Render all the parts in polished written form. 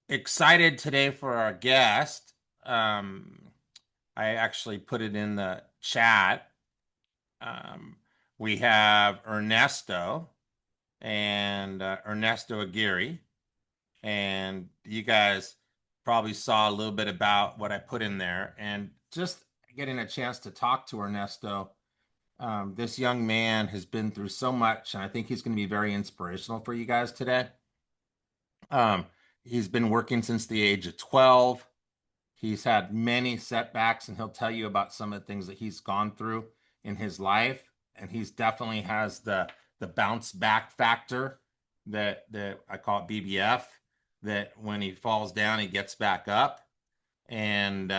Excited today for our guest. Um, I actually put it in the chat. Um, we have Ernesto and Ernesto Aguirre, and you guys probably saw a little bit about what I put in there. And just getting a chance to talk to Ernesto, this young man has been through so much, and I think he's going to be very inspirational for you guys today. Um, he's been working since the age of 12. He's had many setbacks, and he'll tell you about some of the things that he's gone through in his life. And he's definitely has the bounce back factor that I call it BBF. That when he falls down, he gets back up, and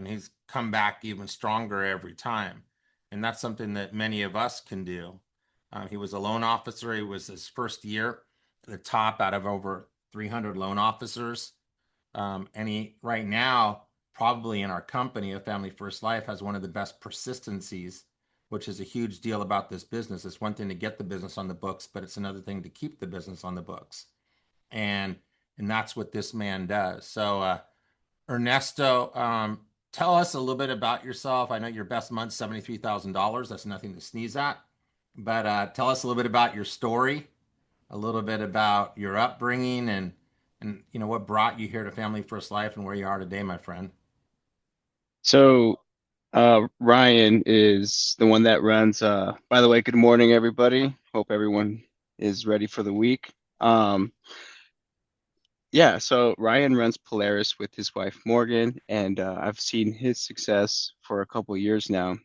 he's come back even stronger every time. And that's something that many of us can do. He was a loan officer. He was his first year, the top out of over 300 loan officers. And he right now, probably in our company, a Family First Life, has one of the best persistencies, which is a huge deal about this business. It's one thing to get the business on the books, but it's another thing to keep the business on the books. And and that's what this man does. So Ernesto, tell us a little bit about yourself. I know your best month's $73,000. That's nothing to sneeze at. But tell us a little bit about your story, a little bit about your upbringing, and what brought you here to Family First Life and where you are today, my friend. So, Ryan is the one that runs. By the way, good morning, everybody. Hope everyone is ready for the week. Um, yeah, so Ryan runs Polaris with his wife Morgan, and I've seen his success for a couple years now.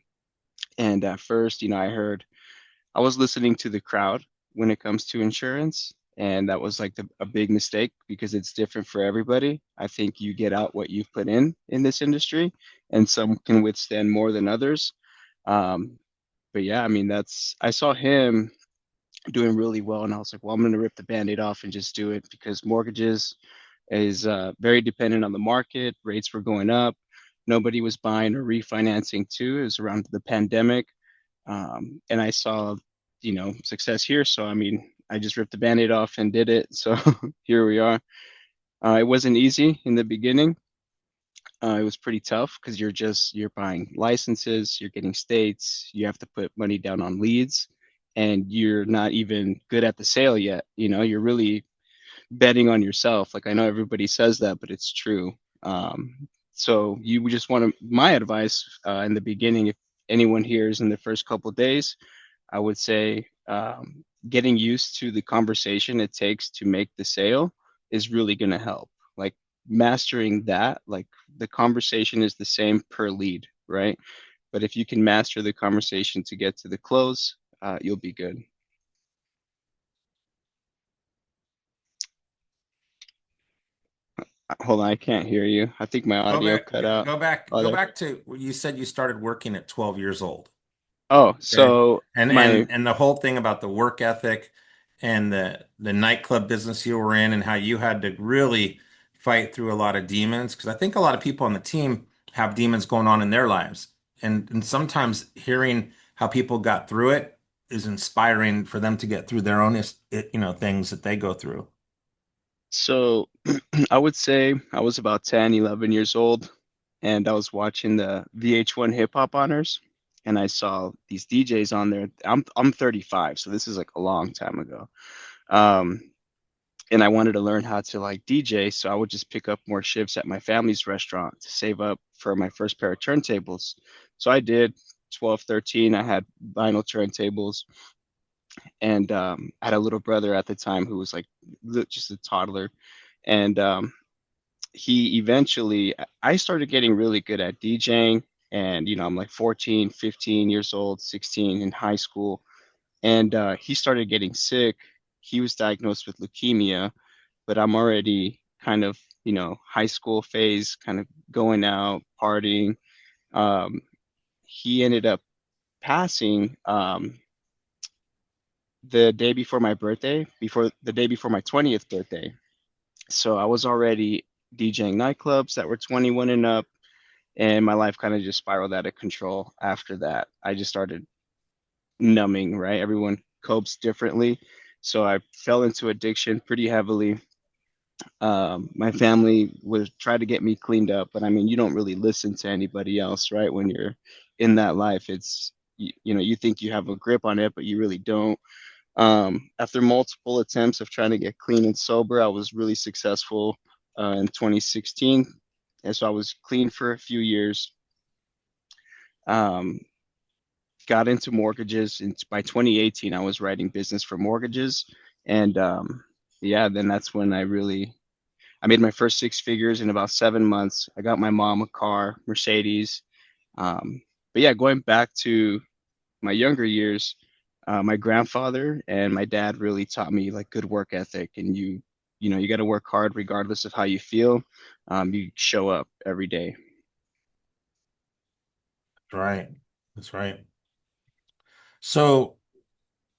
And at first, I was listening to the crowd when it comes to insurance, and that was like a big mistake because it's different for everybody. I think you get out what you've put in this industry, and some can withstand more than others. Um, but yeah, I mean, I saw him doing really well, and I was like, well, I'm going to rip the band-aid off and just do it because mortgages is very dependent on the market. Rates were going up. Nobody was buying or refinancing too. It was around the pandemic. And I saw, success here. So, I mean, I just ripped the band-aid off and did it. So here we are. It wasn't easy in the beginning. It was pretty tough because you're buying licenses, you're getting states, you have to put money down on leads, and you're not even good at the sale yet. You're really betting on yourself. Like I know everybody says that, but it's true. So you just want to, my advice in the beginning, if anyone hears in the first couple of days, I would say getting used to the conversation it takes to make the sale is really going to help. Like mastering that, like the conversation is the same per lead, right? But if you can master the conversation to get to the close, you'll be good. Hold on, I can't hear you. I think my Go audio back, cut out. go Oh, there. back to you said you started working at 12 years old. Oh, Okay. so And my and and the whole thing about the work ethic and the nightclub business you were in and how you had to really fight through a lot of demons because I think a lot of people on the team have demons going on in their lives. And sometimes hearing how people got through it is inspiring for them to get through their own things that they go through. so I would say I was about 10, 11 years old, and I was watching the VH1 Hip Hop Honors, and I saw these DJs on there. I'm 35, so this is like a long time ago. Um, and I wanted to learn how to like DJ, so I would just pick up more shifts at my family's restaurant to save up for my first pair of turntables. So I did 12, 13. I had vinyl turntables, and I had a little brother at the time who was like just a toddler, and he eventually I started getting really good at DJing, and I'm like 14, 15 years old, 16 in high school, and he started getting sick. He was diagnosed with leukemia, but I'm already kind of, high school phase, kind of going out, partying. Um, he ended up passing the day before my birthday, before the day before my 20th birthday. So I was already DJing nightclubs that were 21 and up, and my life kind of just spiraled out of control after that. I just started numbing, right? Everyone copes differently. So I fell into addiction pretty heavily. My family was try to get me cleaned up, but I mean, you don't really listen to anybody else, right? When you're in that life, it's you know, you think you have a grip on it, but you really don't. After multiple attempts of trying to get clean and sober, I was really successful in 2016, and so I was clean for a few years. Um, got into mortgages, and by 2018, I was writing business for mortgages, and yeah, then that's when I made my first six figures in about 7 months. I got my mom a car, Mercedes. Um, but yeah, going back to my younger years, my grandfather and my dad really taught me like good work ethic, and you know, you got to work hard regardless of how you feel. You show up every day. Right. That's right. So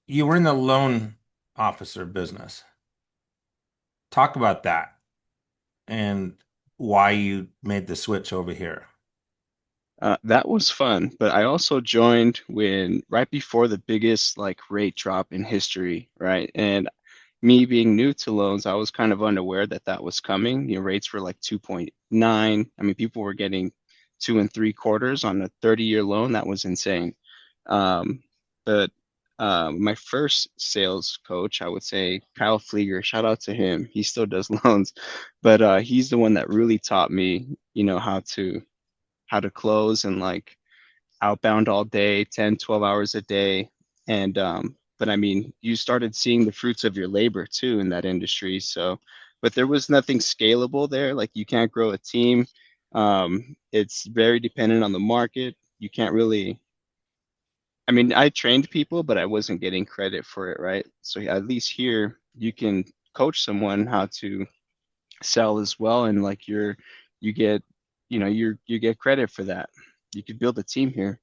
you were in the loan officer business. Talk about that and why you made the switch over here. That was fun, but I also joined when right before the biggest like rate drop in history, right? And me being new to loans, I was kind of unaware that that was coming. You know, rates were like 2.9. I mean, people were getting 2 and 3/4 on a 30-year loan. That was insane. Um, but my first sales coach, I would say Kyle Flieger, shout out to him. He still does loans, but he's the one that really taught me, you know, how to close and like outbound all day, 10, 12 hours a day. And but I mean, you started seeing the fruits of your labor too in that industry. So, but there was nothing scalable there. Like you can't grow a team. It's very dependent on the market. You can't really, I mean, I trained people, but I wasn't getting credit for it, right? So at least here you can coach someone how to sell as well, and like you get, you know, you get credit for that. You could build a team here.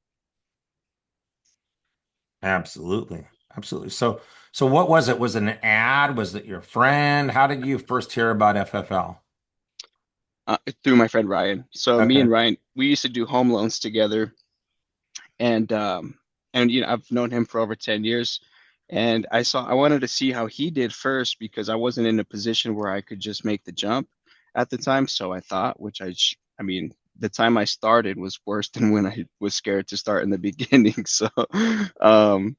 Absolutely. Absolutely. So what was it? Was it an ad? Was it your friend? How did you first hear about FFL? Through my friend Ryan. So me Okay. and Ryan, we used to do home loans together, and you know, I've known him for over 10 years, and I wanted to see how he did first because I wasn't in a position where I could just make the jump at the time. So I thought, I mean, the time I started was worse than when I was scared to start in the beginning. So, um,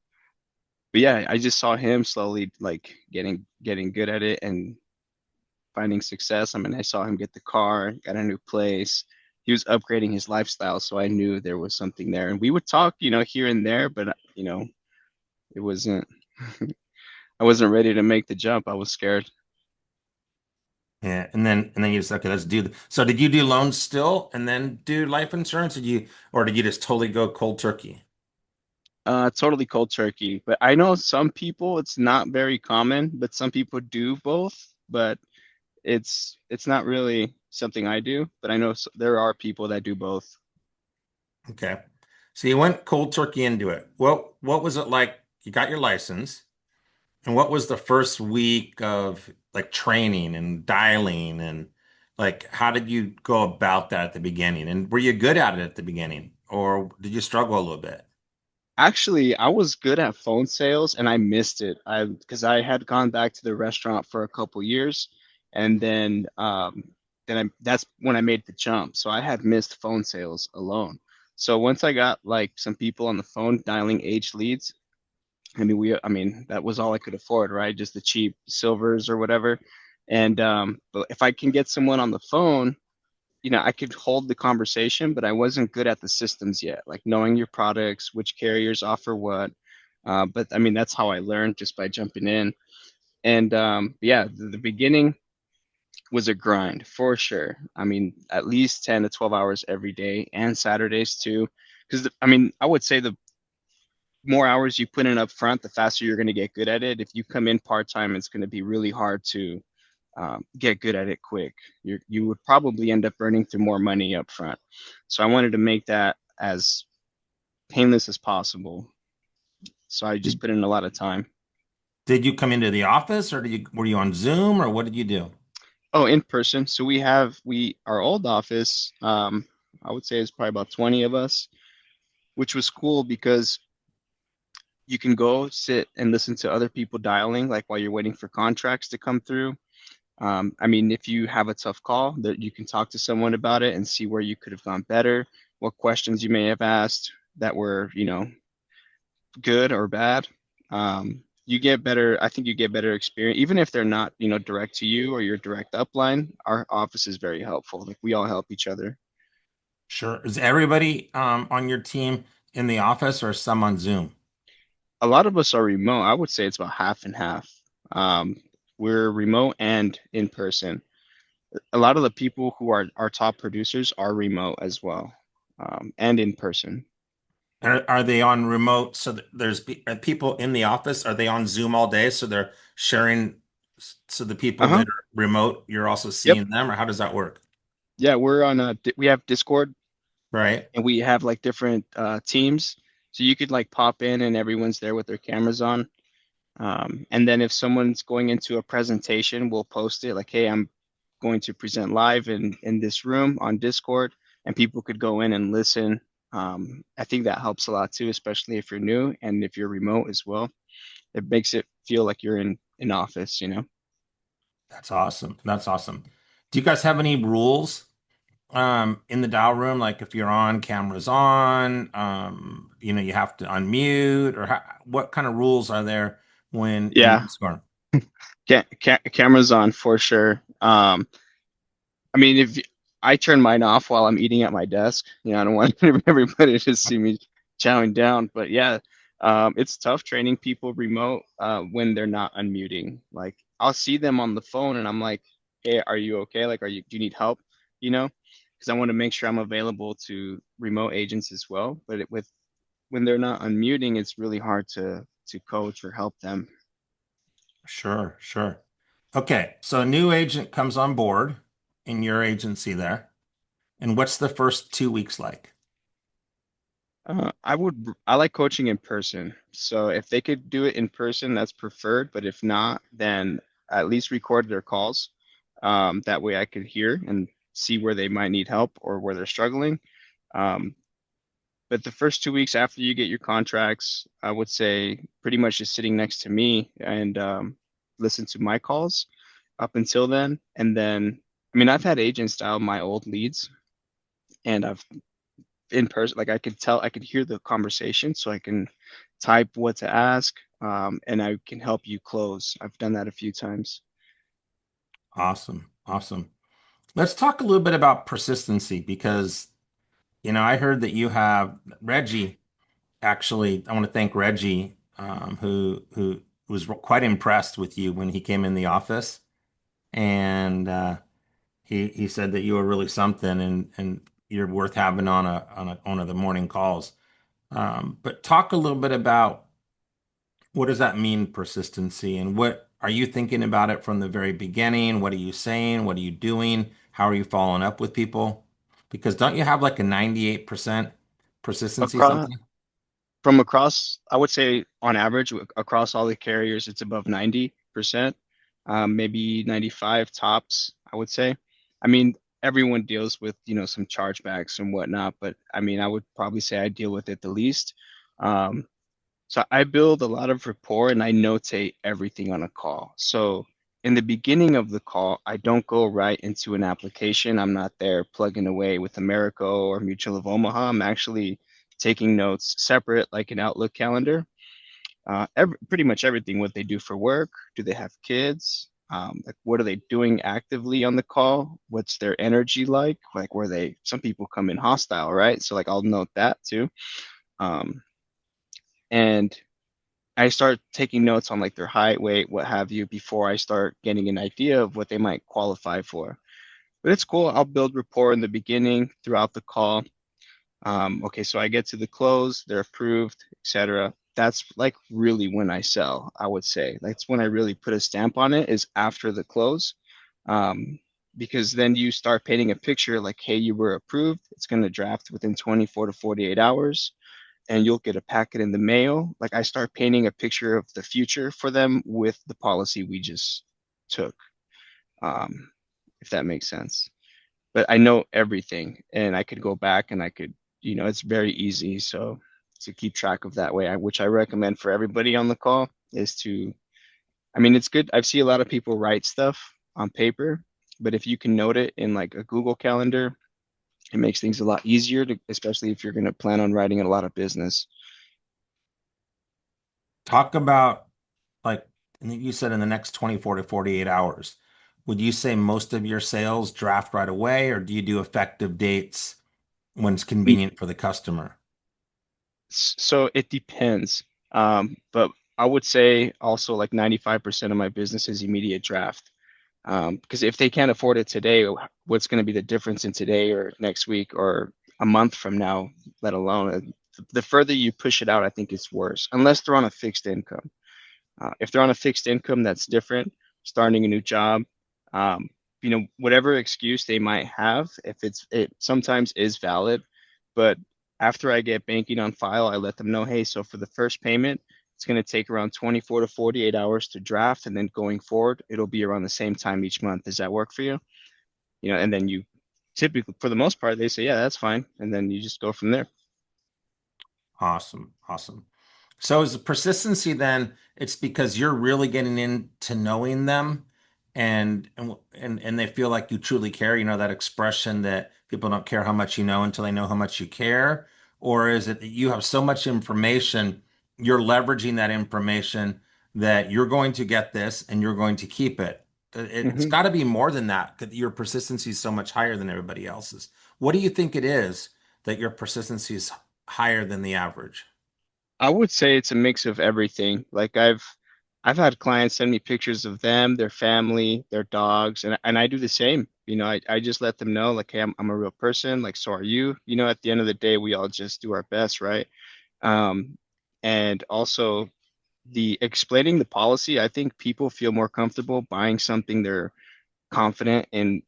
but yeah, I just saw him slowly like getting good at it and finding success. I mean, I saw him get the car, got a new place. He was upgrading his lifestyle, so I knew there was something there. And we would talk, you know, here and there, but you know, it wasn't. I wasn't ready to make the jump. I was scared. Yeah. And then you just, okay, let's do so did you do loans still and then do life insurance? Or did you just totally go cold turkey? Totally cold turkey. But I know some people, it's not very common, but some people do both. But it's not really something I do. But I know there are people that do both. Okay. So you went cold turkey into it. Well, what was it like? You got your license, and what was the first week of like training and dialing and like how did you go about that at the beginning? And were you good at it at the beginning, or did you struggle a little bit? Actually, I was good at phone sales and I missed it. I because I had gone back to the restaurant for a couple years, and then that's when I made the jump. So I had missed phone sales alone. So once I got like some people on the phone dialing age leads, I mean that was all I could afford, right? Just the cheap silvers or whatever. And but if I can get someone on the phone, you know, I could hold the conversation, but I wasn't good at the systems yet, like knowing your products, which carriers offer what. But I mean, that's how I learned just by jumping in. And yeah, the beginning was a grind for sure. I mean, at least 10 to 12 hours every day and Saturdays too. Because I mean, I would say the more hours you put in up front, the faster you're going to get good at it. If you come in part time, it's going to be really hard to get good at it quick. You would probably end up burning through more money up front. So I wanted to make that as painless as possible. So I just Did, put in a lot of time. did you come into the office or were you on Zoom or what did you do? Oh, in person. So we our old office. I would say it's probably about 20 of us, which was cool because you can go sit and listen to other people dialing, like while you're waiting for contracts to come through. I mean, if you have a tough call, that you can talk to someone about it and see where you could have gone better, what questions you may have asked that were, good or bad. You get better, I think you get better experience, even if they're not, direct to you or your direct upline. Our office is very helpful. Like we all help each other. Sure. Is everybody on your team in the office or some on Zoom? A lot of us are remote. I would say it's about half and half. Um, we're remote and in person. A lot of the people who are our top producers are remote as well, and in person. Are they on remote? So there's people in the office. Are they on Zoom all day? So they're sharing. So the people Uh-huh. that are remote, you're also Yep. seeing them, or how does that work? Yeah, we have Discord Right. and we have like different teams. So you could like pop in and everyone's there with their cameras on. And then if someone's going into a presentation, we'll post it like, hey, I'm going to present live in this room on Discord, and people could go in and listen. I think that helps a lot too, especially if you're new and if you're remote as well. It makes it feel like you're in office, you know? That's awesome. That's awesome. Do you guys have any rules in the dial room? Like if you're on, cameras on, you have to unmute, or what kind of rules are there when in Yeah, Discord? cameras on for sure. I mean, if I turn mine off while I'm eating at my desk, I don't want everybody to see me chowing down. But yeah, it's tough training people remote when they're not unmuting. Like I'll see them on the phone and I'm like, "Hey, are you okay? Like, do you need help?" You know, because I want to make sure I'm available to remote agents as well. But with when they're not unmuting, it's really hard to coach or help them. Sure, sure. Okay, so a new agent comes on board in your agency there, and what's the first 2 weeks like? I like coaching in person. So if they could do it in person, that's preferred. But if not, then at least record their calls. That way I could hear and see where they might need help or where they're struggling. Um, but the first 2 weeks after you get your contracts, I would say pretty much just sitting next to me and listen to my calls up until then. And then, I mean, I've had agents dial my old leads and I've in person, like I could hear the conversation, so I can type what to ask, and I can help you close. I've done that a few times. Awesome, awesome. Let's talk a little bit about persistency because, I heard that you have Reggie. Actually, I want to thank Reggie, who was quite impressed with you when he came in the office, and he said that you were really something, and you're worth having on one of the morning calls. But talk a little bit about what does that mean, persistency, and what are you thinking about it from the very beginning? What are you saying? What are you doing? How are you following up with people? Because don't you have like a 98% persistency Across something? from across, I would say on average across all the carriers, it's above 90%, maybe 95 tops, I would say. I mean, everyone deals with, some chargebacks and whatnot, but I mean, I would probably say I deal with it the least. Um, So I build a lot of rapport and I notate everything on a call. So in the beginning of the call, I don't go right into an application. I'm not there plugging away with Americo or Mutual of Omaha. I'm actually taking notes separate, like an Outlook calendar. Pretty much everything, what they do for work. Do they have kids? Like what are they doing actively on the call? What's their energy like? Like some people come in hostile, right? So like I'll note that too. Um, and I start taking notes on like their height, weight, what have you, before I start getting an idea of what they might qualify for. But it's cool. I'll build rapport in the beginning throughout the call. Okay, so I get to the close, they're approved, etc. That's like really when I sell, I would say. That's when I really put a stamp on it is after the close. Um, because then you start painting a picture like, hey, you were approved. It's going to draft within 24 to 48 hours and you'll get a packet in the mail. Like I start painting a picture of the future for them with the policy we just took, um, if that makes sense. But I know everything, and I could go back and I could, it's very easy. So to keep track of that way, which I recommend for everybody on the call, is to. I mean, it's good. I've seen a lot of people write stuff. on paper, but if you can note it in like a Google Calendar, it makes things a lot easier to, especially if you're going to plan on writing a lot of business. Talk about like I think you said in the next 24 to 48 hours. Would you say most of your sales draft right away, or do you do effective dates when it's We, convenient for the customer? so it depends. But I would say also like 95% of my business is immediate draft. Because if they can't afford it today, what's going to be the difference in today or next week or a month from now, let alone the further you push it out, I think it's worse, unless they're on a fixed income. If they're on a fixed income, that's different. Starting a new job, um, whatever excuse they might have, if it sometimes is valid, but after I get banking on file, I let them know, hey, so for the first payment, it's going to take around 24 to 48 hours to draft, and then going forward, it'll be around the same time each month. Does that work for you? And then you typically, for the most part, they say, yeah, that's fine, and then you just go from there. Awesome. Awesome. So is the persistency then it's because you're really getting into knowing them and they feel like you truly care, that expression that people don't care how much you know until they know how much you care? Or is it that you have so much information, you're leveraging that information that you're going to get this and you're going to keep it? It's hmm got to be more than that because your persistency is so much higher than everybody else's. What do you think it is that your persistency is higher than the average? I would say it's a mix of everything. Like I've had clients send me pictures of them, their family, their dogs, and I do the same. I just let them know like, hey, I'm a real person, like so are you. At the end of the day, we all just do our best, right? Um, and also the explaining the policy, I think people feel more comfortable buying something they're confident in,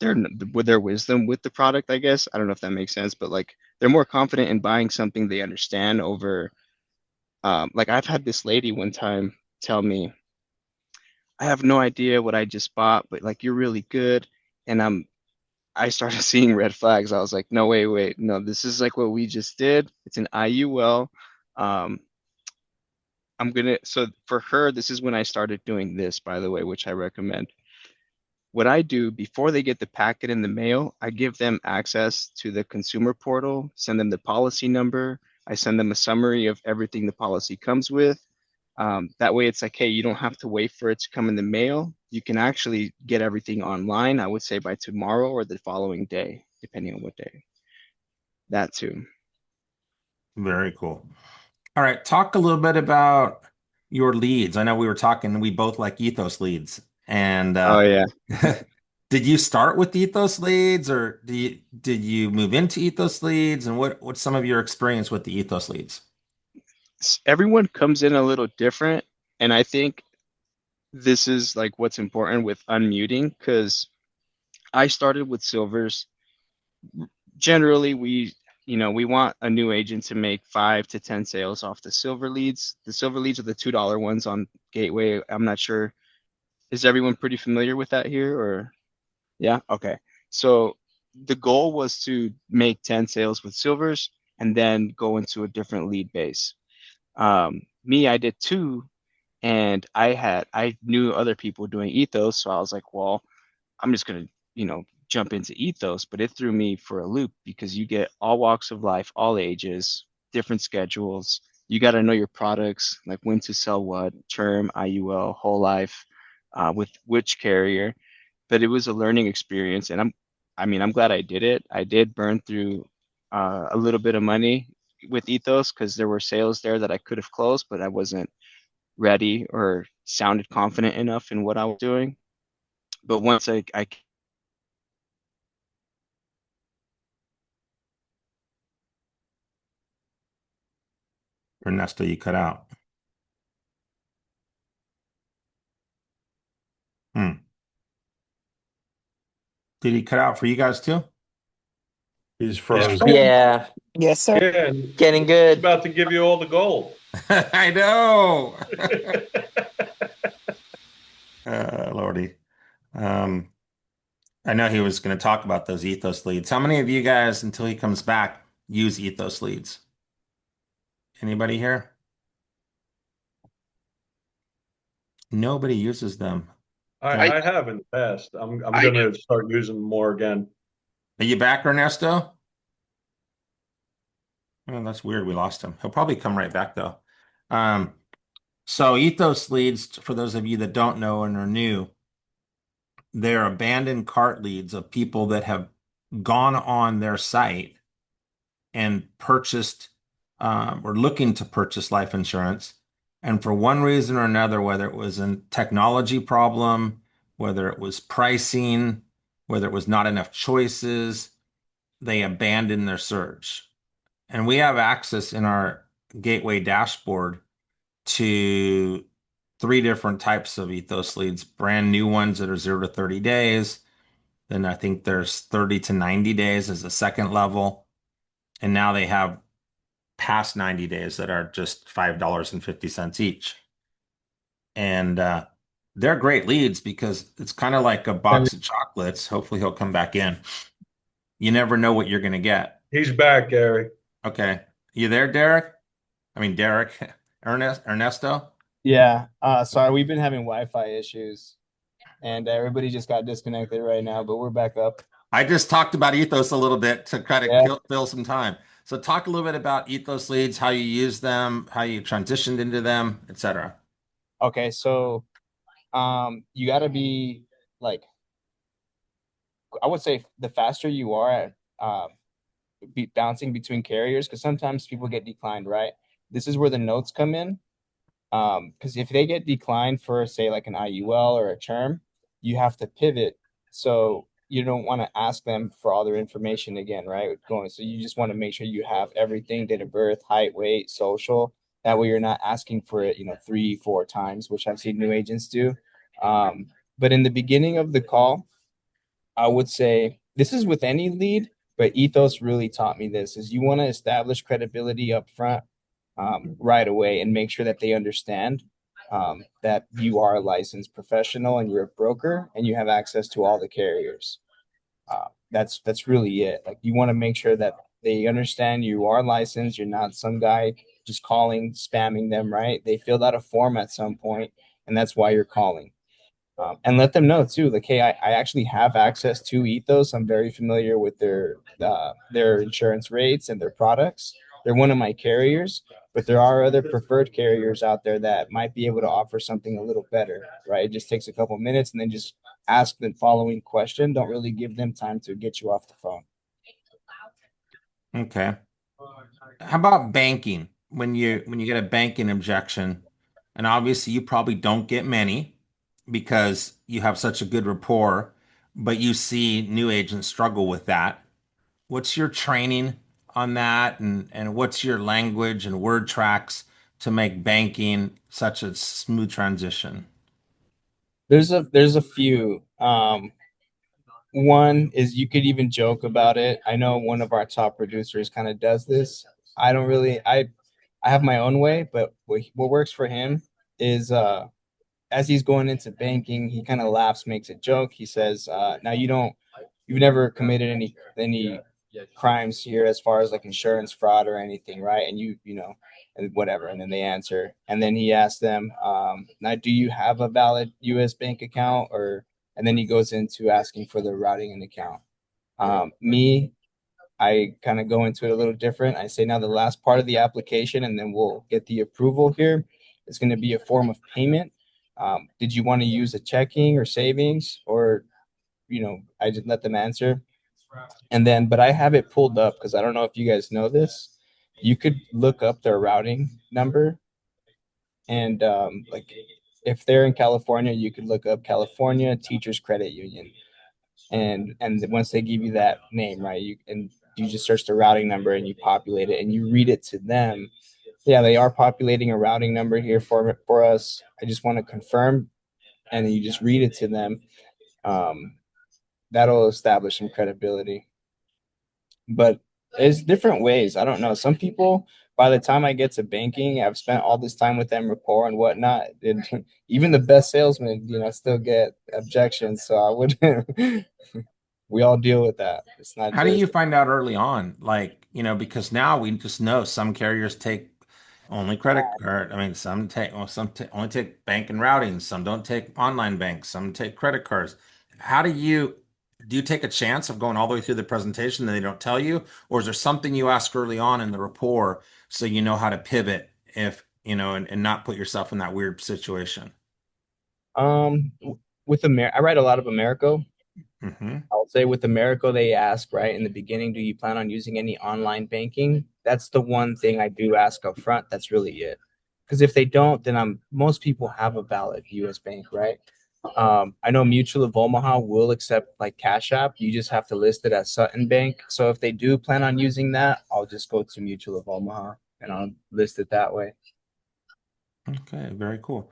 their with their wisdom with the product, I guess. I don't know if that makes sense, but like they're more confident in buying something they understand over like I've had this lady one time tell me, I have no idea what I just bought, but like you're really good. And I started seeing red flags. I was like, no, wait, no, this is like what we just did. It's an IUL. Um, so for her, this is when I started doing this, by the way, which I recommend. What I do before they get the packet in the mail, I give them access to the consumer portal, send them the policy number. I send them a summary of everything the policy comes with. That way, it's like, hey, you don't have to wait for it to come in the mail. You can actually get everything online, I would say by tomorrow or the following day, depending on what day. That too. Very cool. All right, talk a little bit about your leads. I know we were talking, we both like ethos leads. And Oh, yeah. did you start with ethos leads or did you move into ethos leads? And what's some of your experience with the ethos leads? Everyone comes in a little different. And I think this is like what's important with unmuting because I started with silvers. Generally, we want a new agent to make 5 to 10 sales off the silver leads. The silver leads are the $2 ones on Gateway. I'm not sure. Is everyone pretty familiar with that here or? Yeah. Okay. So the goal was to make 10 sales with silvers and then go into a different lead base. Me, I did two, and I knew other people doing ethos, so I was like, well, I'm just gonna, jump into ethos, but it threw me for a loop because you get all walks of life, all ages, different schedules. You got to know your products, like when to sell what, term, IUL, whole life, with which carrier. But it was a learning experience, and I'm glad I did it. I did burn through a little bit of money with ethos because there were sales there that I could have closed, but I wasn't ready or sounded confident enough in what I was doing. But once I Ernesto, you cut out. Hmm. Did he cut out for you guys too? He's Yeah. frozen. Yeah, Yes, sir. Yeah, and getting he's good. about to give you all the gold. I know. Lordy. Um, I know he was going to talk about those ethos leads. How many of you guys, until he comes back, use ethos leads? Anybody here? Nobody uses them. Okay. I have in the past. I'm I gonna start using more again. Are you back, Ernesto? Oh, that's weird. We lost him. He'll probably come right back though. Um, so ethos leads, for those of you that don't know and are new, they're abandoned cart leads of people that have gone on their site and purchased or looking to purchase life insurance. And for one reason or another, whether it was a technology problem, whether it was pricing, whether it was not enough choices, they abandoned their search. And we have access in our gateway dashboard to three different types of ethos leads, brand new ones that are 0 to 30 days. Then I think there's 30 to 90 days as a second level. And now they have past 90 days that are just $5.50 each. And they're great leads because it's kind of like a box of chocolates. Hopefully he'll come back in. You never know what you're going to get. He's back, Gary. Okay. You there, Derek? I mean, Derek, Ernesto? Yeah. Sorry, we've been having Wi-Fi issues and everybody just got disconnected right now, but we're back up. I just talked about ethos a little bit to kind of Yeah. fill some time. So talk a little bit about ethos leads, how you use them, how you transitioned into them, etc. Okay, so you got to be like I would say the faster you are at bouncing between carriers because sometimes people get declined, right? This is where the notes come in. Because if they get declined for say like an IUL or a term, you have to pivot. So you don't want to ask them for all their information again, right? Going so you just want to make sure you have everything, date of birth, height, weight, social. That way you're not asking for it, 3, 4 times, which I've seen new agents do. But in the beginning of the call, I would say this is with any lead, but ethos really taught me this is you want to establish credibility up front right away and make sure that they understand that you are a licensed professional and you're a broker and you have access to all the carriers. That's really it. Like you want to make sure that they understand you are licensed. You're not some guy just calling, spamming them, right? They filled out a form at some point, and that's why you're calling. And let them know too, like, hey, I actually have access to Ethos. I'm very familiar with their insurance rates and their products. They're one of my carriers, but there are other preferred carriers out there that might be able to offer something a little better, right? It just takes a couple minutes and then just ask the following question. Don't really give them time to get you off the phone. Okay. How about banking? When you get a banking objection, and obviously you probably don't get many because you have such a good rapport, but you see new agents struggle with that. What's your training on that, and what's your language and word tracks to make banking such a smooth transition? There's a few. One is you could even joke about it. I know one of our top producers kind of does this. I don't really I have my own way, but what works for him is as he's going into banking, he kind of laughs, makes a joke. He says, now you've never committed any crimes here as far as like insurance fraud or anything, right? And and whatever. And then they answer. And then he asks them, now, do you have a valid US bank account? And then he goes into asking for the routing and account. Me, I kind of go into it a little different. I say now the last part of the application, and then we'll get the approval here. It's going to be a form of payment. Did you want to use a checking or savings, or I just let them answer, and then but I have it pulled up because I don't know if you guys know this. You could look up their routing number, and like if they're in California, you could look up California Teachers Credit Union, and once they give you that name, right, you just search the routing number and you populate it and you read it to them. Yeah, they are populating a routing number here for us. I just want to confirm, and then you just read it to them. Um, that'll establish some credibility. But it's different ways. I don't know. Some people, by the time I get to banking, I've spent all this time with them, rapport and whatnot. And even the best salesmen, still get objections. So I would. We all deal with that. It's not How do just you find out early on? Like, because now we just know some carriers take Only credit card. I mean, some take, well, only take bank and routing. Some don't take online banks. Some take credit cards. How do you take a chance of going all the way through the presentation and they don't tell you? Or is there something you ask early on in the rapport so you know how to pivot if, and not put yourself in that weird situation? With I write a lot of Americo. Hmm. I'll say with Americo, they ask right in the beginning, do you plan on using any online banking? That's the one thing I do ask up front. That's really it. Because if they don't, then most people have a valid US bank, right? I know Mutual of Omaha will accept like Cash App. You just have to list it as Sutton Bank. So if they do plan on using that, I'll just go to Mutual of Omaha and I'll list it that way. Okay, very cool.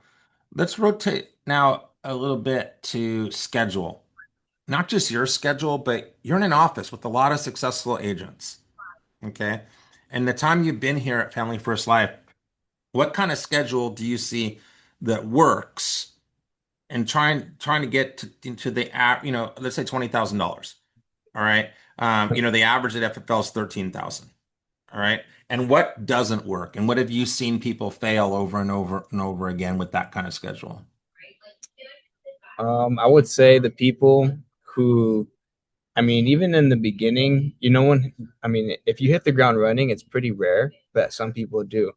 Let's rotate now a little bit to schedule. Not just your schedule, but you're in an office with a lot of successful agents. Okay. And the time you've been here at Family First Life, what kind of schedule do you see that works and trying to get to the app, let's say $20,000. All right. The average at FFL is 13,000. All right. And what doesn't work? And what have you seen people fail over and over and over again with that kind of schedule? I would say the people who I mean, even in the beginning, if you hit the ground running, it's pretty rare, but some people do.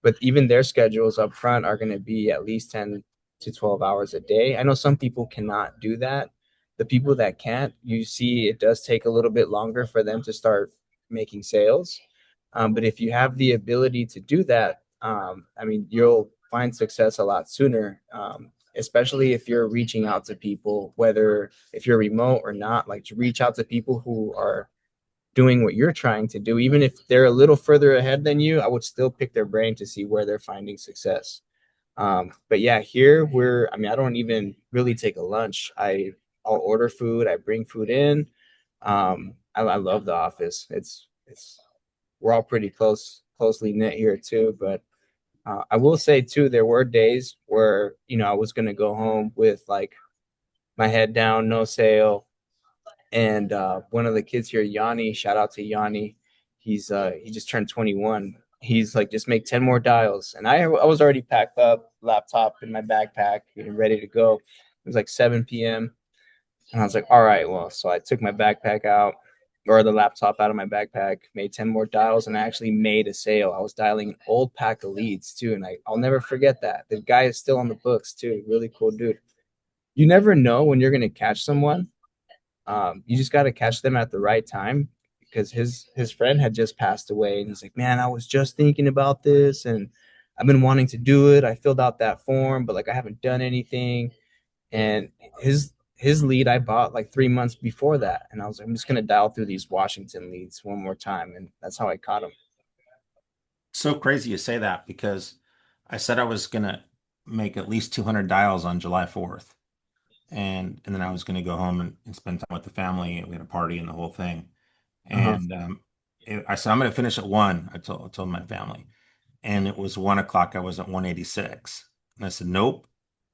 But even their schedules up front are going to be at least 10 to 12 hours a day. I know some people cannot do that. The people that can't, you see, it does take a little bit longer for them to start making sales. But if you have the ability to do that, you'll find success a lot sooner. Especially if you're reaching out to people, whether if you're remote or not, like to reach out to people who are doing what you're trying to do, even if they're a little further ahead than you, I would still pick their brain to see where they're finding success. But yeah, here I don't even really take a lunch. I'll order food, I bring food in. I love the office. It's we're all pretty closely knit here too, but I will say too, there were days where I was gonna go home with like my head down, no sale, and one of the kids here, Yanni, shout out to Yanni, he just turned 21. He's like, just make 10 more dials, and I was already packed up, laptop in my backpack, getting ready to go. It was like 7 p.m. And I was like, all right, well, so I took my backpack out or the laptop out of my backpack, made 10 more dials, and I actually made a sale. I was dialing an old pack of leads too. And I'll never forget that. The guy is still on the books too. Really cool dude. You never know when you're going to catch someone. You just got to catch them at the right time because his friend had just passed away. And he's like, man, I was just thinking about this and I've been wanting to do it. I filled out that form, but like I haven't done anything. And his lead I bought like 3 months before that, and I was like, I'm just gonna dial through these Washington leads one more time, and that's how I caught him. So crazy you say that because I said I was gonna make at least 200 dials on July 4th. And then I was gonna go home and spend time with the family. And we had a party and the whole thing. Uh-huh. And I said I'm gonna finish at 1. I told my family. And it was 1 o'clock. I was at 186. And I said, nope,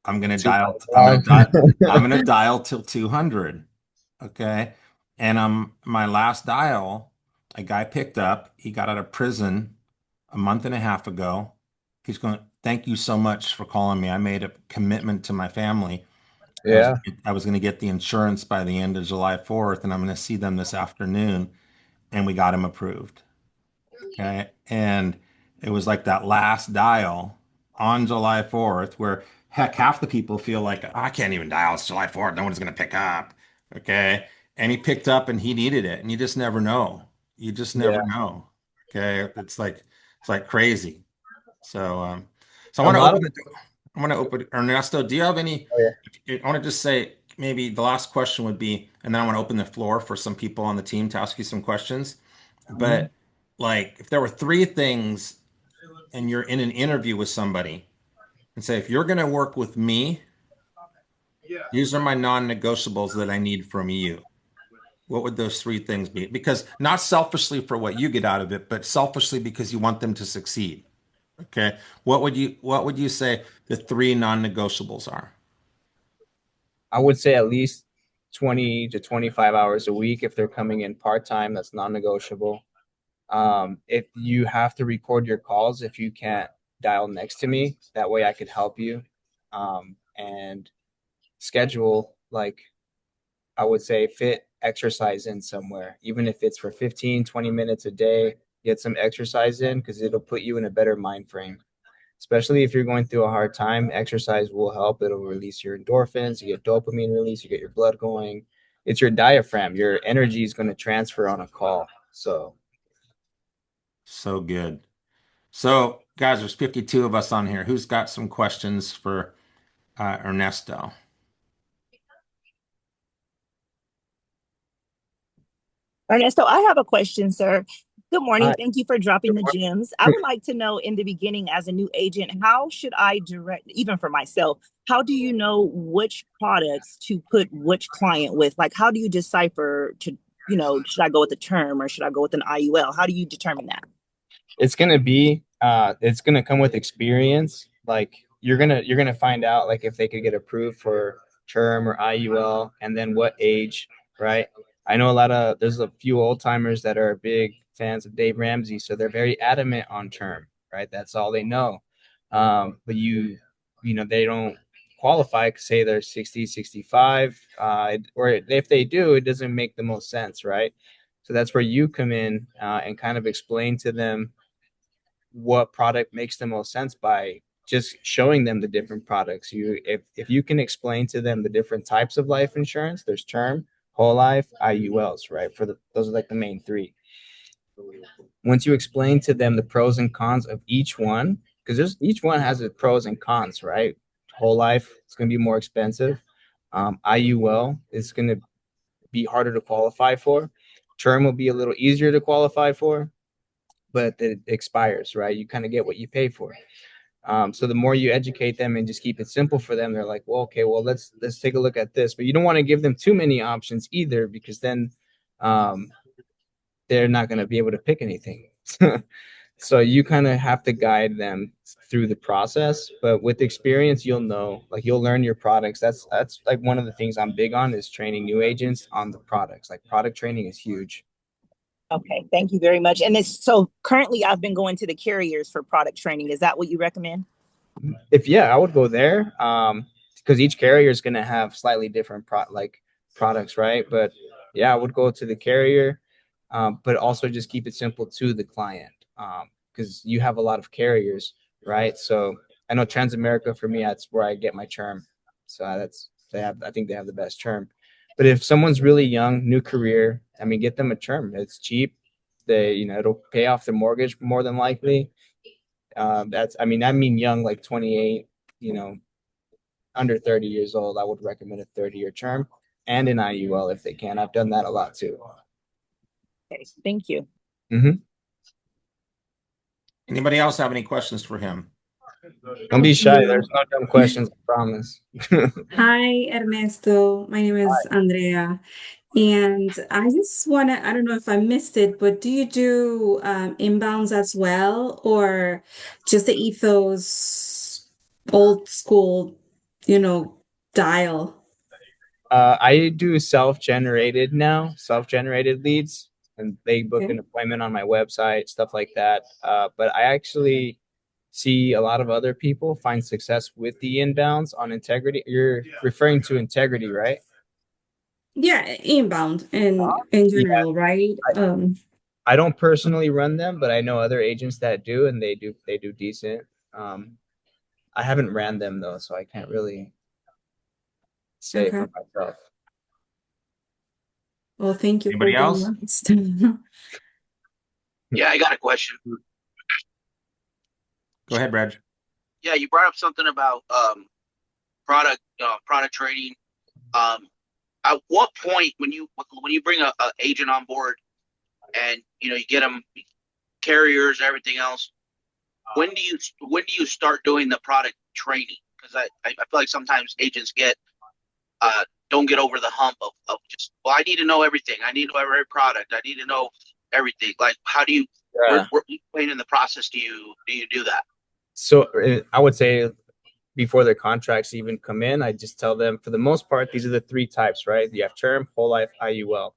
I'm gonna Too dial, I'm gonna long. dial, I'm gonna dial till 200. Okay. And my last dial, a guy picked up, he got out of prison a month and a half ago. He's going, thank you so much for calling me. I made a commitment to my family. Yeah, I was going to get the insurance by the end of July 4th, and I'm going to see them this afternoon. And we got him approved. Okay. And it was like that last dial on July 4th, where heck, half the people feel like, "Oh, I can't even dial. It's July 4th. No one's going to pick up." Okay. And he picked up and he needed it. And you just never know. You just never yeah. know. Okay. It's like crazy. So, so I A want to lot of open the door. I want to open Ernesto. Do you have any? oh, yeah. I want to just say maybe the last question would be, and then I want to open the floor for some people on the team to ask you some questions. Mhm. But like, if there were three things and you're in an interview with somebody and say, if you're going to work with me, these are my non-negotiables that I need from you. What would those three things be? Because not selfishly for what you get out of it, but selfishly because you want them to succeed. Okay. What would you say the three non-negotiables are? I would say at least 20 to 25 hours a week if they're coming in part time. That's non-negotiable. If you have to record your calls, if you can't dial next to me. That way I could help you, and schedule, like, I would say, fit exercise in somewhere, even if it's for 15, 20 minutes a day. Get some exercise in because it'll put you in a better mind frame. Especially if you're going through a hard time, exercise will help. It'll release your endorphins, you get dopamine release, you get your blood going. It's your diaphragm. Your energy is going to transfer on a call. So So good. So, guys, there's 52 of us on here. Who's got some questions for Ernesto? Ernesto, I have a question, sir. Good morning. Hi. Thank you for dropping the gems. I would like to know in the beginning, as a new agent, how should I direct, even for myself, how do you know which products to put which client with? Like, how do you decipher to, should I go with a term or should I go with an IUL? How do you determine that? It's gonna come with experience. Like, you're gonna find out, like, if they could get approved for term or IUL, and then what age, right? I know there's a few old timers that are big fans of Dave Ramsey, so they're very adamant on term, right? That's all they know. But they don't qualify, say they're 60, 65, or if they do, it doesn't make the most sense, right? So that's where you come in, and kind of explain to them what product makes the most sense by just showing them the different products. If you can explain to them the different types of life insurance, there's term, whole life, IULs, right? Those are like the main three. Once you explain to them the pros and cons of each one, because each one has its pros and cons, right? Whole life, it's going to be more expensive. IUL is going to be harder to qualify for. Term will be a little easier to qualify for, but it expires, right? You kind of get what you pay for. So the more you educate them and just keep it simple for them, they're like, well, okay, well, let's take a look at this. But you don't want to give them too many options either, because then they're not going to be able to pick anything. So you kind of have to guide them through the process. But with experience, you'll know, like, you'll learn your products. That's like one of the things I'm big on, is training new agents on the products. Like, product training is huge. Okay, thank you very much. And so currently I've been going to the carriers for product training. Is that what you recommend? I would go there, because each carrier is going to have slightly different products, right? But yeah, I would go to the carrier, but also just keep it simple to the client, because you have a lot of carriers, right? So I know Transamerica, for me, that's where I get my term. So I think they have the best term. But if someone's really young, new career, I mean, get them a term. It's cheap. It'll pay off the mortgage more than likely. I mean young, like 28, under 30 years old. I would recommend a 30-year term and an IUL if they can. I've done that a lot too. Okay, thank you. Mm-hmm. Anybody else have any questions for him? Don't be shy. There's no dumb questions, I promise. Hi, Ernesto. My name is Andrea. And I just want to, I don't know if I missed it, but do you do inbounds as well, or just the ethos old school, you know, dial? I do self-generated leads, and they book Okay. an appointment on my website, stuff like that. But I actually see a lot of other people find success with the inbounds on integrity. You're referring to integrity, right? Yeah, inbound in Yeah, general, right? I don't personally run them, but I know other agents that do, and they do decent. I haven't ran them though, so I can't really say Okay. for myself. Well, thank you for Anybody being else? honest. Yeah, I got a question. Go ahead, Reg. Yeah, you brought up something about product trading. At what point when you bring a agent on board and you get them carriers, everything else, when do you start doing the product training? Because I feel like sometimes agents don't get over the hump of just, well, I need to know everything. I need to know every product. I need to know everything. Like, how do you Yeah. where in the process do you do that? So I would say before their contracts even come in, I just tell them, for the most part, these are the three types, right? You have term, whole life, IUL.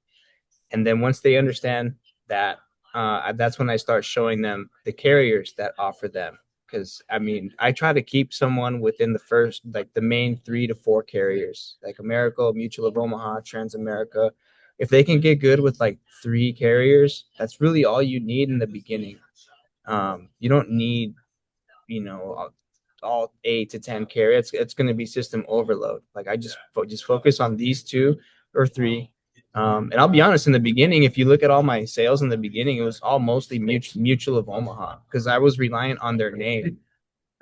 And then once they understand that, that's when I start showing them the carriers that offer them. because I mean, I try to keep someone within the first, like the main 3 to 4 carriers, like America, Mutual of Omaha, Transamerica. If they can get good with like 3 carriers, that's really all you need in the beginning. You don't need, all 8 to 10 carriers. It's going to be system overload. Like I just focus on these 2 or 3. And I'll be honest, in the beginning, if you look at all my sales in the beginning, it was all mostly Mutual of Omaha because I was reliant on their name.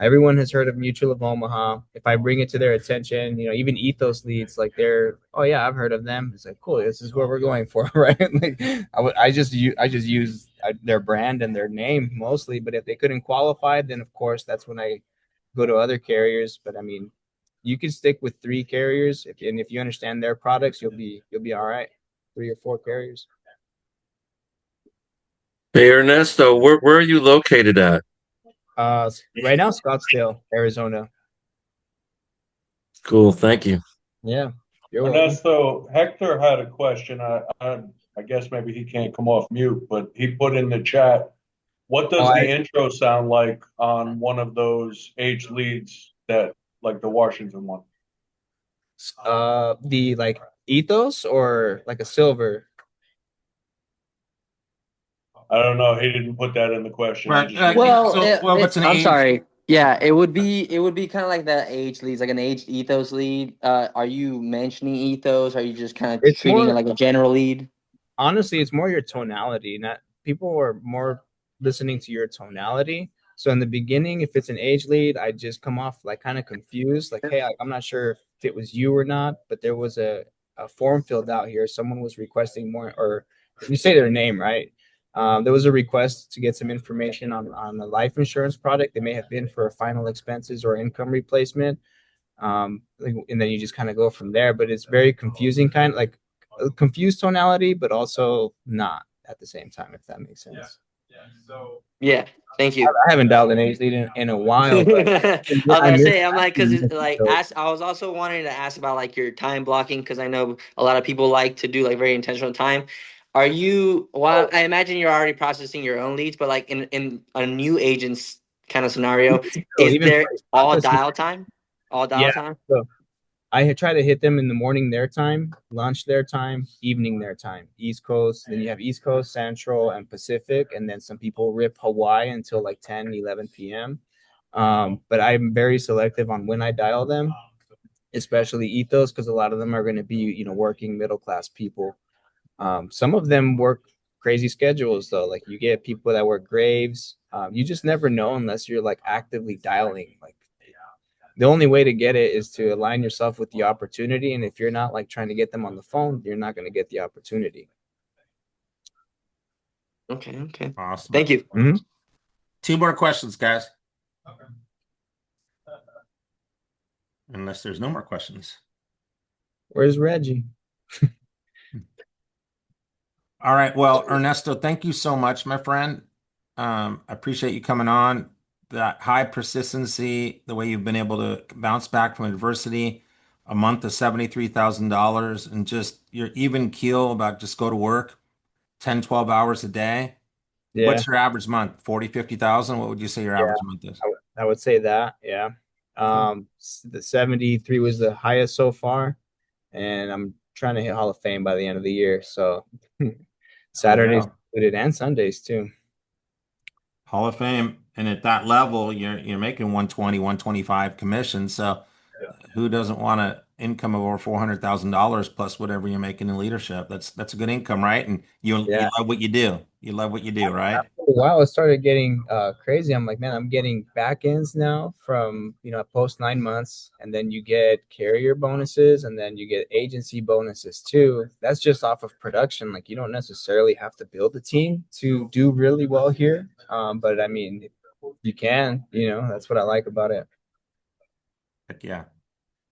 Everyone has heard of Mutual of Omaha. If I bring it to their attention, even Ethos leads, like oh yeah, I've heard of them. It's like, cool, this is what we're going for, right? Like I just use their brand and their name mostly. But if they couldn't qualify, then of course that's when I go to other carriers. But I mean, you can stick with 3 carriers, if you understand their products, you'll be all right. 3 or 4 carriers. Hey Ernesto, where are you located at? Right now, Scottsdale, Arizona. Cool, thank you. Yeah, you're welcome. Ernesto, Hector had a question. I guess maybe he can't come off mute, but he put in the chat, what does the intro sound like on one of those age leads that, like the Washington one? The like Ethos or like a silver? I don't know. He didn't put that in the question. Right. What's an I'm age? sorry. Yeah, it would be kind of like the age leads, like an age ethos lead. Are you mentioning ethos? Are you just kind of It's treating more, it like a general lead? honestly, it's more your tonality. Not people are more listening to your tonality. So in the beginning, if it's an age lead, I just come off like kind of confused, like, hey, I'm not sure if it was you or not, but there was a form filled out here. Someone was requesting more, or you say their name, right? There was a request to get some information on the life insurance product. They may have been for final expenses or income replacement. And then you just kind of go from there. But it's very confusing, kind of like a confused tonality, but also not at the same time, if that makes sense. Yeah, thank you. I haven't dialed an age lead in a while, but I was gonna say, I'm like, because it's like, so, I was also wanting to ask about like your time blocking because I know a lot of people like to do like very intentional time. Are you? Well, I imagine you're already processing your own leads, but like in a new agent's kind of scenario, is even there all processing, dial time? All dial yeah. time? So I try to hit them in the morning their time, lunch their time, evening their time. East Coast, then you have East Coast, Central, and Pacific, and then some people rip Hawaii until like 10, 11 p.m. But I'm very selective on when I dial them, especially Ethos, because a lot of them are going to be, working middle class people. Some of them work crazy schedules though. Like you get people that work graves. You just never know unless you're like actively dialing. Like the only way to get it is to align yourself with the opportunity. And if you're not like trying to get them on the phone, you're not going to get the opportunity. Okay. Awesome. Thank you. Mm-hmm. 2 more questions, guys. Unless there's no more questions. Where's Reggie? All right. Well, Ernesto, thank you so much, my friend. I appreciate you coming on. That high persistency, the way you've been able to bounce back from adversity, a month of $73,000, and just your even keel about just go to work 10, 12 hours a day. Yeah. What's your average month? 40, 50,000? What would you say your average month is? I would say that. Yeah. The 73 was the highest so far. And I'm trying to hit Hall of Fame by the end of the year. So Saturdays included and Sundays too. Hall of Fame. And at that level, you're making 120, 125 commission. So who doesn't want an income of over $400,000 plus whatever you're making in leadership? That's a good income, right? And you love what you do. You love what you do, right? After a while, it started getting crazy. I'm like, man, I'm getting back ends now from, post 9 months, and then you get carrier bonuses, and then you get agency bonuses too. That's just off of production. Like you don't necessarily have to build a team to do really well here. But I mean, you can, that's what I like about it. Heck yeah.